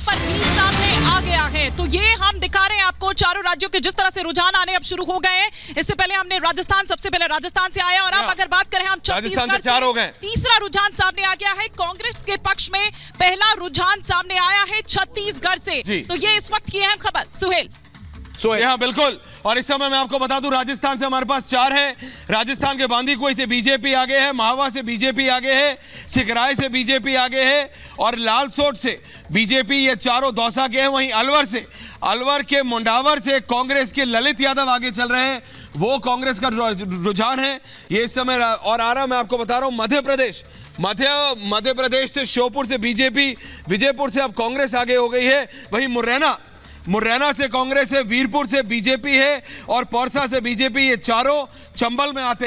पर भी सामने आ गया है। तो ये हम दिखा रहे हैं आपको चारों राज्यों के जिस तरह से रुझान आने अब शुरू हो गए हैं। इससे पहले हमने राजस्थान, सबसे पहले राजस्थान से आया, और अब अगर बात करें हम छत्तीसगढ़ से 4 हो गए। तीसरा रुझान सामने आ गया है। कांग्रेस के पक्ष में पहला रुझान सामने आया है छत्तीसगढ़ से। तो ये इस वक्त की अहम खबर। सुहेल। हाँ बिल्कुल, और इस समय मैं आपको बता दूं राजस्थान से हमारे पास 4 है। राजस्थान के बांदीकुई से बीजेपी आगे है, महावा से बीजेपी आगे है, सिकराय से बीजेपी आगे है, और लालसोट से बीजेपी, ये चारों दौसा के हैं। वहीं अलवर के मुंडावर से कांग्रेस के ललित यादव आगे चल रहे हैं, वो कांग्रेस का रुझान है ये इस समय। और आ रहा मैं आपको बता रहा हूं मध्य प्रदेश से श्योपुर से बीजेपी, विजयपुर से अब कांग्रेस आगे हो गई है। वहीं मुरैना से कांग्रेस है, वीरपुर से बीजेपी है, और पौरसा से बीजेपी। ये चारों चंबल में आते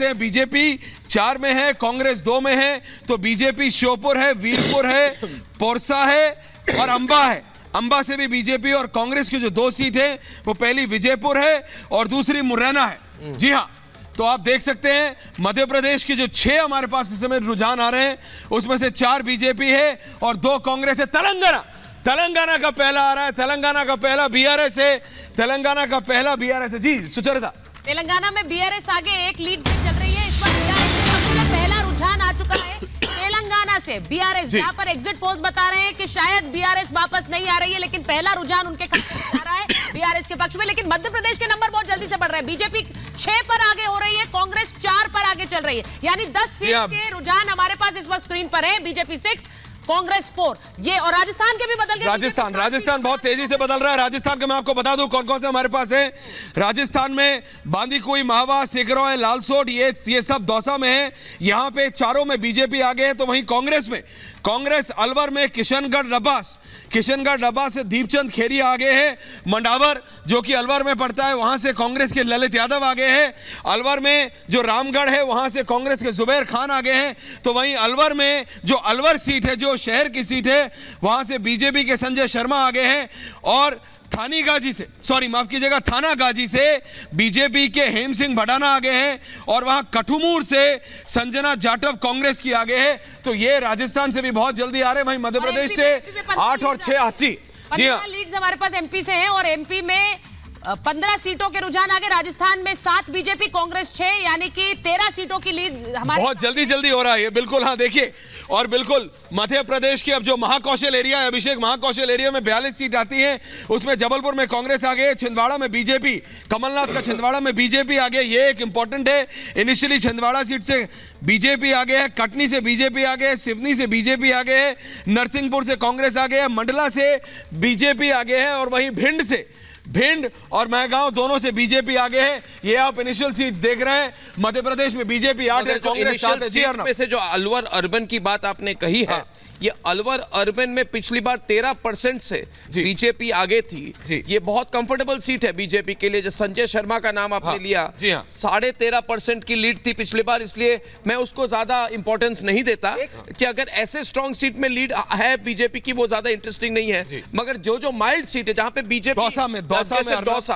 हैं। बीजेपी 4 में है, कांग्रेस 2 में है। तो बीजेपी श्योपुर है, वीरपुर है, पौरसा है और अंबा है। अंबा से भी बीजेपी और कांग्रेस की जो 2 सीट है वो पहली विजयपुर है और दूसरी मुरैना है। जी हाँ, तो आप देख सकते हैं मध्य प्रदेश के जो 6 हमारे पास इस समय रुझान आ रहे हैं, उसमें से 4 बीजेपी है और 2 कांग्रेस है। तेलंगाना का पहला आ रहा है, तेलंगाना का पहला बीआरएस है। जी सुचरिता। तेलंगाना में बीआरएस आगे एक लीड पे चल रही है इस वक्त। बीआरएस के पक्ष में पहला रुझान आ चुका है तेलंगाना से। बीआरएस जहां पर एग्जिट पोल्स बता रहे हैं कि शायद बीआरएस वापस नहीं आ रही है, लेकिन पहला रुझान उनके खाते में आ रहा है बीआरएस के पक्ष में। लेकिन मध्य प्रदेश के नंबर बहुत जल्दी से बढ़ रहे हैं। बीजेपी 6 पर आगे हो रही है, कांग्रेस 4 पर आगे चल रही है, यानी 10 सीट के रुझान हमारे पास इस वक्त स्क्रीन पर है। बीजेपी 6, कांग्रेस 4। ये और राजस्थान के भी बदल गए। राजस्थान बहुत तेजी से बदल रहा है। राजस्थान का मैं आपको बता दूं कौन कौन से हमारे पास है। राजस्थान में बांदीकुई, महावा, सिकरॉय, लालसोट, ये सब दौसा में है। यहां पे चारों में बीजेपी आगे है। तो वहीं कांग्रेस अलवर में किशनगढ़ डब्बा से दीपचंद खेरिया आगे है। मंडावर जो कि अलवर में पड़ता है, वहां से कांग्रेस के ललित यादव आगे है। अलवर में जो रामगढ़ है, वहां से कांग्रेस के जुबैर खान आगे हैं। तो वहीं अलवर में जो अलवर सीट है, जो शहर की सीट है, वहां से बीजेपी के संजय शर्मा आगे हैं। और थानागाजी से बीजेपी के हेम सिंह भडाना आगे हैं। और वहां कठुमूर से संजना जाटव कांग्रेस की आगे है। तो ये राजस्थान से भी बहुत जल्दी आ रहे हैं। वहीं मध्य प्रदेश से 8 और 6 80। जी हाँ, लीड्स हमारे पास एमपी से हैं, और एमपी में 15 सीटों के रुझान आगे। राजस्थान में 7 बीजेपी, कांग्रेस 6, यानी कि 13 सीटों की लीड हमारे बहुत जल्दी हो रहा है ये। बिल्कुल हाँ, देखिए, और बिल्कुल मध्य प्रदेश के अब जो महाकौशल एरिया है, अभिषेक महाकौशल एरिया में 42 सीट आती है। उसमें जबलपुर में कांग्रेस आगे है, छिंदवाड़ा में बीजेपी, कमलनाथ का छिंदवाड़ा में बीजेपी आगे, ये एक इंपॉर्टेंट है। इनिशियली छिंदवाड़ा सीट से बीजेपी आगे है, कटनी से बीजेपी आगे है, सिवनी से बीजेपी आगे है, नरसिंहपुर से कांग्रेस आगे है, मंडला से बीजेपी आगे है, और वहीं भिंड और महगांव दोनों से बीजेपी आगे है। ये आप इनिशियल सीट्स देख रहे हैं। मध्य प्रदेश में बीजेपी 8 है, कांग्रेस 7 है। जी में से जो अलवर अर्बन की बात आपने कही है, ये अलवर अर्बन में पिछली बार 13% से बीजेपी आगे थी। ये बहुत कंफर्टेबल सीट है बीजेपी के लिए। जो संजय शर्मा का नाम आपने लिया, 13.5% की लीड थी पिछली बार, इसलिए मैं उसको ज्यादा इंपॉर्टेंस नहीं देता कि अगर ऐसे स्ट्रॉन्ग सीट में लीड है बीजेपी की, वो ज्यादा इंटरेस्टिंग नहीं है। मगर जो माइल्ड सीट है, जहां पे बीजेपी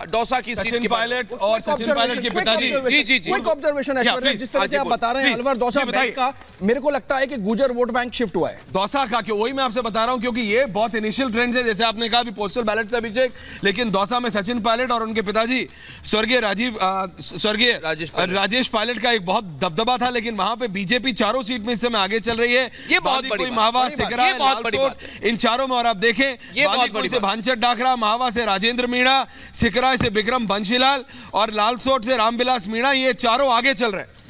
दौसा की सीट की पायलट और सचिन पायलट के पिताजी। जी क्विक ऑब्जर्वेशन है, जिस तरह से आप बता रहे हैं अलवर दौसा बैंक का, मेरे को लगता है कि गुर्जर वोट बैंक शिफ्ट हुआ है दौसा का। क्यों, वही मैं आपसे बता रहा हूं, क्योंकि ये बहुत इनिशियल ट्रेंड है। जैसे आपने कहा भी पोस्टल बैलेट से अभिषेक, लेकिन दौसा में सचिन पायलट और उनके पिताजी स्वर्गीय राजेश पायलट का एक बहुत दबदबा था। लेकिन वहां पे बीजेपी चारों सीट में इस समय आगे चल रही है। ये बहुत बड़ी महावा, सिकराय, लालसोट, इन चारों में। और आप देखें, बांदीकुई से भानचर डाकरा, महावा से राजेंद्र मीणा, सिकराय से विक्रम बंशीलाल और लालसोट से रामविलास मीणा, ये चारों आगे चल रहे हैं।